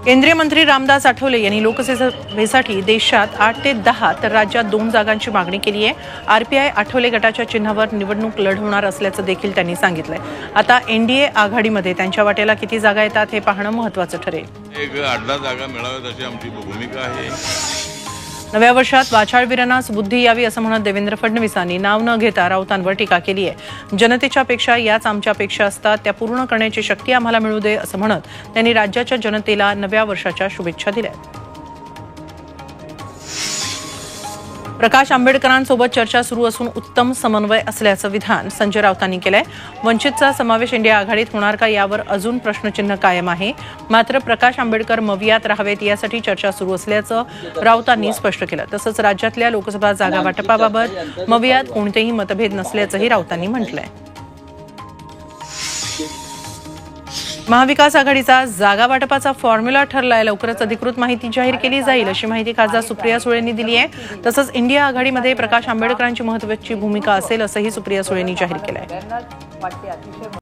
केंद्रीय मंत्री रामदास आठवले यांनी लोकसभेसाठी देशात 8 ते 10 तर राज्यात 2 जागांची मागणी केली आहे। आरपीआय आठवले गटाच्या चिन्हावर निवडणूक लढवणार असल्याचं देखील त्यांनी सांगितलंय। आता एनडीए आघाडीमध्ये त्यांच्या वाट्याला किती जागा येतात हे पाहणं महत्त्वाचं ठरेल। एक 8-10 जागा मिळाव्यात अशी आमची भूमिका आहे। नव्या वर्षात वाचाळवीरांना बुद्धी यावी असं म्हणत देवेंद्र फडणवीसांनी नाव न घेता राऊतांवर टीका केली आहे। जनतेच्या अपेक्षा याच आमच्या अपेक्षा असतात, त्या पूर्ण करण्याची शक्ती आम्हाला मिळू दे असं म्हणत त्यांनी राज्याच्या जनतेला नव्या वर्षाच्या शुभेच्छा दिल्या। प्रकाश आंबेडकरांसोबत चर्चा सुरू असून उत्तम समन्वय असल्याचं विधान संजय राऊतांनी केलंय। वंचितचा समावेश इंडिया आघाडीत होणार का यावर अजून प्रश्नचिन्ह कायम आहे। मात्र प्रकाश आंबेडकर मवियात राहावेत यासाठी चर्चा सुरू असल्याचं राऊतांनी स्पष्ट केलं। तसंच राज्यातल्या लोकसभा जागा वाटपाबाबत मवियात कोणतेही मतभेद नसल्याचंही राऊतांनी म्हटलंय। महाविकास आघाडीचा जागा वाटपाचा फॉर्म्युला ठरलाय, लवकरच अधिकृत माहिती जाहीर केली जाईल अशी माहिती खासदार सुप्रिया सुळेंनी दिली आहे। तसंच इंडिया आघाडीमध्ये प्रकाश आंबेडकरांची महत्त्वाची भूमिका असेल असंही सुप्रिया सुळेंनी जाहीर केलंय।